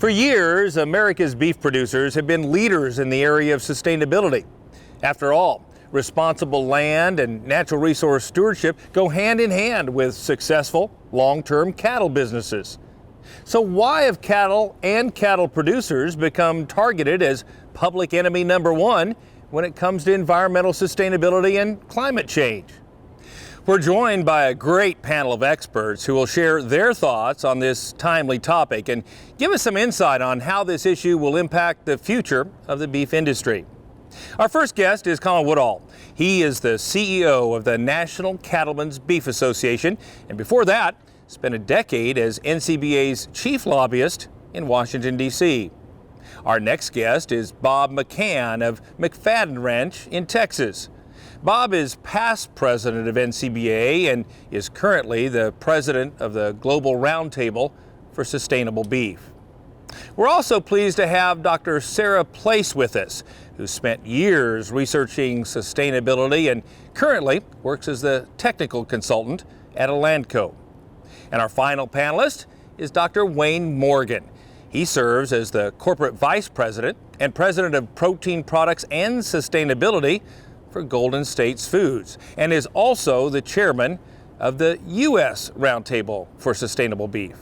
For years, America's beef producers have been leaders in the area of sustainability. After all, responsible land and natural resource stewardship go hand in hand with successful, long-term cattle businesses. So why have cattle and cattle producers become targeted as public enemy number one when it comes to environmental sustainability and climate change? We're joined by a great panel of experts who will share their thoughts on this timely topic and give us some insight on how this issue will impact the future of the beef industry. Our first guest is Colin Woodall. He is the CEO of the National Cattlemen's Beef Association, and before that, spent a decade as NCBA's chief lobbyist in Washington, D.C. Our next guest is Bob McCan of McFadden Ranch in Texas. Bob is past president of NCBA and is currently the president of the Global Roundtable for Sustainable Beef. We're also pleased to have Dr. Sara Place with us, who spent years researching sustainability and currently works as the technical consultant at Elanco. And our final panelist is Dr. Wayne Morgan. He serves as the corporate vice president and president of protein products and sustainability for Golden States Foods, and is also the chairman of the U.S. Roundtable for Sustainable Beef.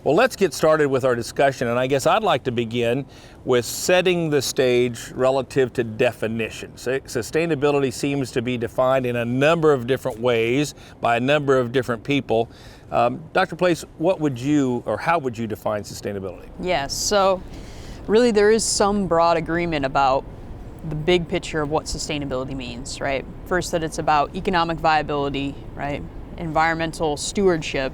Well, let's get started with our discussion, and I guess I'd like to begin with setting the stage relative to definitions. Sustainability seems to be defined in a number of different ways by a number of different people. Dr. Place, what would you, or how would you define sustainability? Yes, so really there is some broad agreement about the big picture of what sustainability means, right? First, that it's about economic viability, right? Environmental stewardship,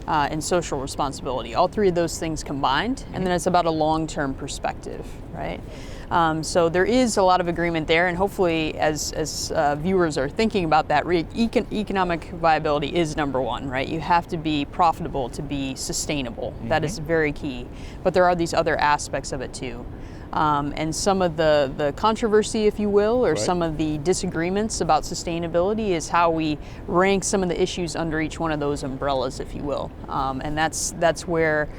and social responsibility. All three of those things combined, and then it's about a long-term perspective, right? So there is a lot of agreement there, and hopefully as viewers are thinking about that, economic viability is number one, right? You have to be profitable to be sustainable. That is very key. But there are these other aspects of it too. And some of the controversy, if you will, or some of the disagreements about sustainability is how we rank some of the issues under each one of those umbrellas, if you will. And that's where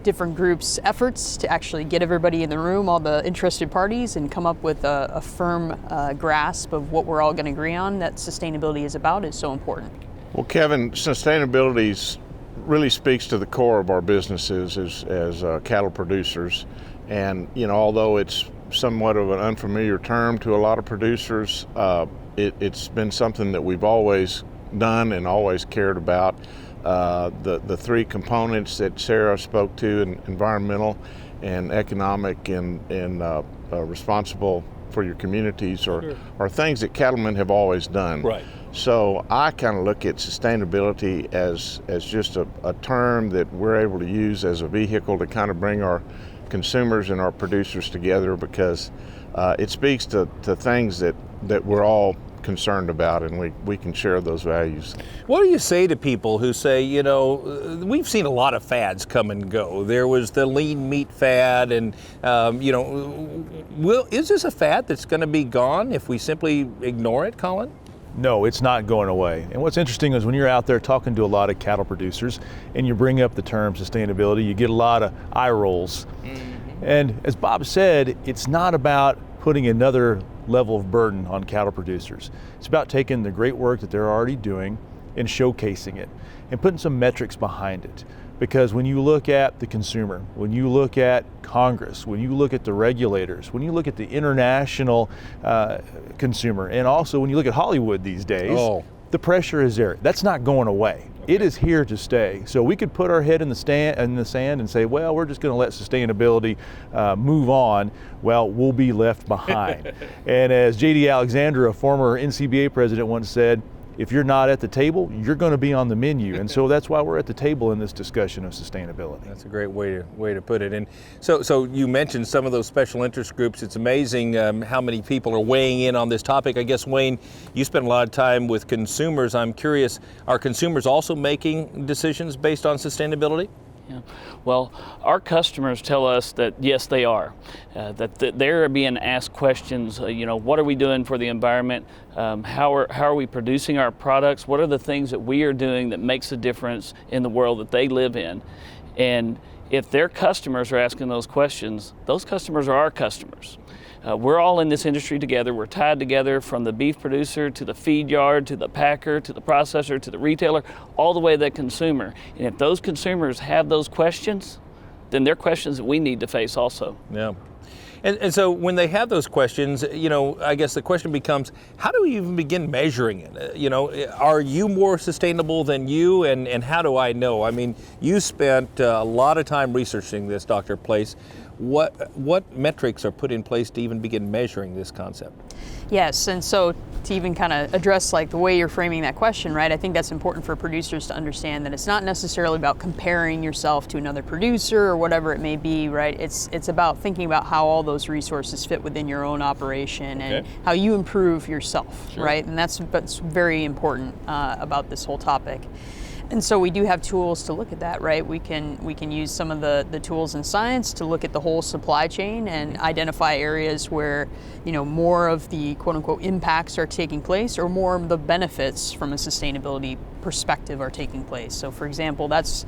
different groups' efforts to actually get everybody in the room, all the interested parties, and come up with a firm grasp of what we're all going to agree on that sustainability is about is so important. Well, Kevin, sustainability really speaks to the core of our businesses as cattle producers. And, you know, although it's somewhat of an unfamiliar term to a lot of producers, it's been something that we've always done and always cared about. The three components that Sara spoke to, environmental and economic and responsible for your communities are things that cattlemen have always done. Right. So I kind of look at sustainability as just a term that we're able to use as a vehicle to kind of bring our consumers and our producers together, because it speaks to things that we're all concerned about, and we can share those values. What do you say to people who say, you know, we've seen a lot of fads come and go. There was the lean meat fad, and you know, is this a fad that's going to be gone if we simply ignore it, Colin? No, it's not going away. And what's interesting is when you're out there talking to a lot of cattle producers and you bring up the term sustainability, you get a lot of eye rolls. And as Bob said, it's not about putting another level of burden on cattle producers. It's about taking the great work that they're already doing and showcasing it and putting some metrics behind it. Because when you look at the consumer, when you look at Congress, when you look at the regulators, when you look at the international consumer, and also when you look at Hollywood these days, the pressure is there. That's not going away. It is here to stay. So we could put our head in the sand and say, well, we're just going to let sustainability move on. Well, we'll be left behind. And as J.D. Alexander, a former NCBA president, once said, if you're not at the table, you're going to be on the menu. And so that's why we're at the table in this discussion of sustainability. That's a great way to put it. And so you mentioned some of those special interest groups. It's amazing how many people are weighing in on this topic. I guess, Wayne, you spend a lot of time with consumers. I'm curious, are consumers also making decisions based on sustainability? Yeah. Well, our customers tell us that yes, they are. That they're being asked questions. What are we doing for the environment? How are we producing our products? What are the things that we are doing that makes a difference in the world that they live in? And if their customers are asking those questions, those customers are our customers. We're all in this industry together. We're tied together from the beef producer to the feed yard to the packer to the processor to the retailer, all the way to the consumer. And if those consumers have those questions, then they're questions that we need to face also. Yeah. And so when they have those questions, I guess the question becomes, how do we even begin measuring it? Are you more sustainable than you? And how do I know? I mean, you spent a lot of time researching this, Dr. Place. What metrics are put in place to even begin measuring this concept? Yes, and so to even kind of address like the way you're framing that question, right? I think that's important for producers to understand that it's not necessarily about comparing yourself to another producer or whatever it may be, right? It's about thinking about how all those resources fit within your own operation and how you improve yourself, right? And that's very important about this whole topic. And so we do have tools to look at that, right? We can use some of the tools in science to look at the whole supply chain and identify areas where, more of the quote unquote impacts are taking place or more of the benefits from a sustainability perspective are taking place. So for example, that's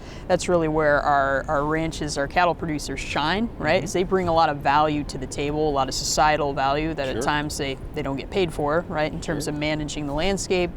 really where our ranches, our cattle producers shine, right? Is they bring a lot of value to the table, a lot of societal value that at times they don't get paid for, right? In terms of managing the landscape,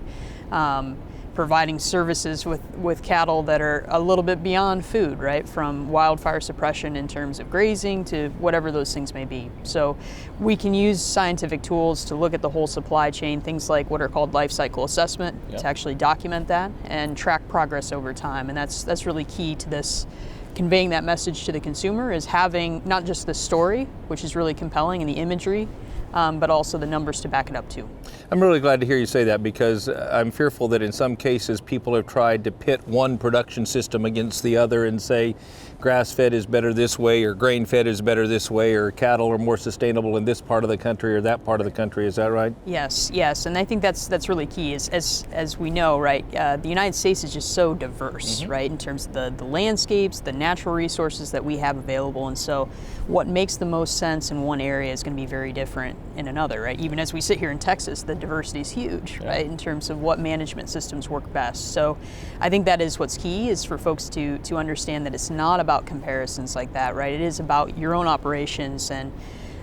providing services with cattle that are a little bit beyond food, right? From wildfire suppression in terms of grazing to whatever those things may be. So we can use scientific tools to look at the whole supply chain, things like what are called life cycle assessment, to actually document that and track progress over time. And that's really key to this. Conveying that message to the consumer is having not just the story, which is really compelling, and the imagery, but also the numbers to back it up too. I'm really glad to hear you say that, because I'm fearful that in some cases people have tried to pit one production system against the other and say grass-fed is better this way or grain-fed is better this way or cattle are more sustainable in this part of the country or that part of the country. Is that right? Yes, and I think that's really key. As we know, right, the United States is just so diverse, right, in terms of the landscapes, the natural resources that we have available, and so what makes the most sense in one area is going to be very different in another, right? Even as we sit here in Texas, the diversity is huge, right, in terms of what management systems work best. So I think that is what's key, is for folks to understand that it's not about comparisons like that, right? It is about your own operations. And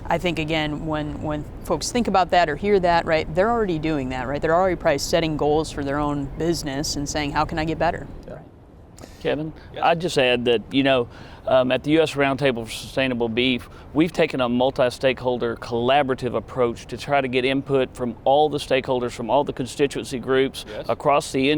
I think, again, when folks think about that or hear that, right, they're already doing that, right? They're already probably setting goals for their own business and saying, how can I get better? Kevin, I'd just add that, at the U.S. Roundtable for Sustainable Beef, we've taken a multi-stakeholder collaborative approach to try to get input from all the stakeholders, from all the constituency groups across the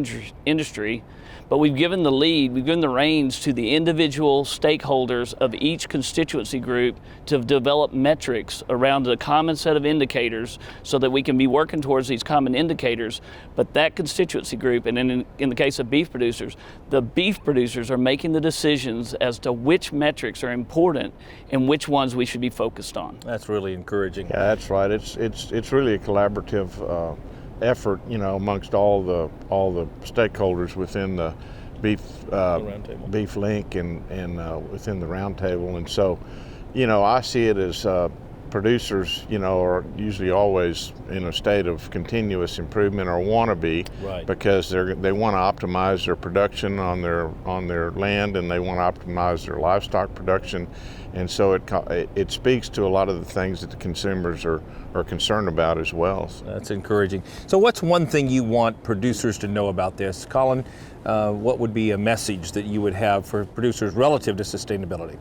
industry. But we've given the reins to the individual stakeholders of each constituency group to develop metrics around a common set of indicators so that we can be working towards these common indicators. But that constituency group, and in the case of beef producers, the beef producers are making the decisions as to which metrics are important and which ones we should be focused on. That's really encouraging. Yeah, that's right. It's really a collaborative effort, amongst all the stakeholders within the beef link and within the roundtable. And so, I see it as producers, are usually always in a state of continuous improvement, or want to be, because they want to optimize their production on their land, and they want to optimize their livestock production. And so it speaks to a lot of the things that the consumers are concerned about as well. That's encouraging. So what's one thing you want producers to know about this? Colin, what would be a message that you would have for producers relative to sustainability?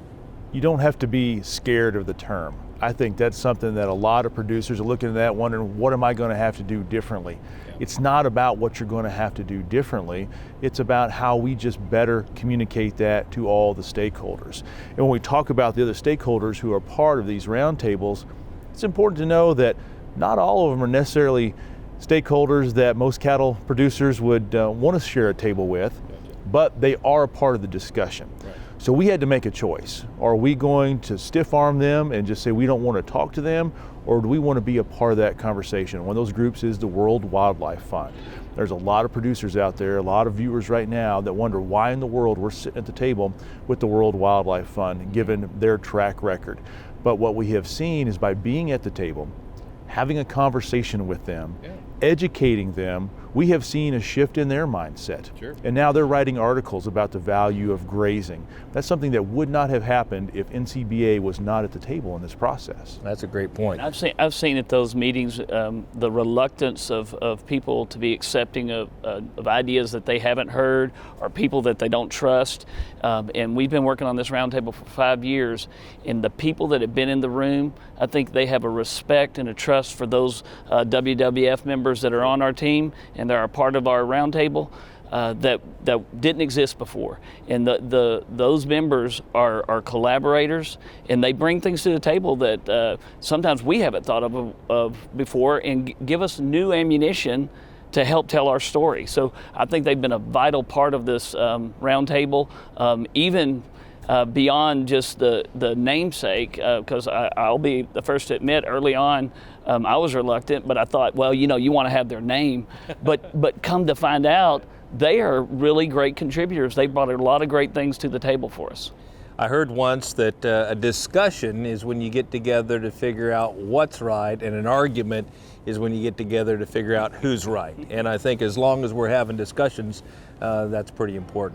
You don't have to be scared of the term. I think that's something that a lot of producers are looking at that, wondering, what am I going to have to do differently? It's not about what you're going to have to do differently. It's about how we just better communicate that to all the stakeholders. And when we talk about the other stakeholders who are part of these roundtables, it's important to know that not all of them are necessarily stakeholders that most cattle producers would want to share a table with, but they are a part of the discussion. So we had to make a choice. Are we going to stiff arm them and just say we don't want to talk to them, or do we want to be a part of that conversation? One of those groups is the World Wildlife Fund. There's a lot of producers out there, a lot of viewers right now that wonder why in the world we're sitting at the table with the World Wildlife Fund, given their track record. But what we have seen is by being at the table, having a conversation with them, educating them, we have seen a shift in their mindset. Sure. And now they're writing articles about the value of grazing. That's something that would not have happened if NCBA was not at the table in this process. That's a great point. I've seen at those meetings the reluctance of people to be accepting of ideas that they haven't heard or people that they don't trust. And we've been working on this roundtable for 5 years, and the people that have been in the room, I think they have a respect and a trust for those WWF members that are on our team and they're a part of our roundtable that didn't exist before. And those members are collaborators, and they bring things to the table that sometimes we haven't thought of before, and give us new ammunition to help tell our story. So I think they've been a vital part of this roundtable, even beyond just the namesake, because I'll be the first to admit early on I was reluctant, but I thought, well, you want to have their name, but come to find out, they are really great contributors. They brought a lot of great things to the table for us. I heard once that a discussion is when you get together to figure out what's right, and an argument is when you get together to figure out who's right. And I think as long as we're having discussions, that's pretty important.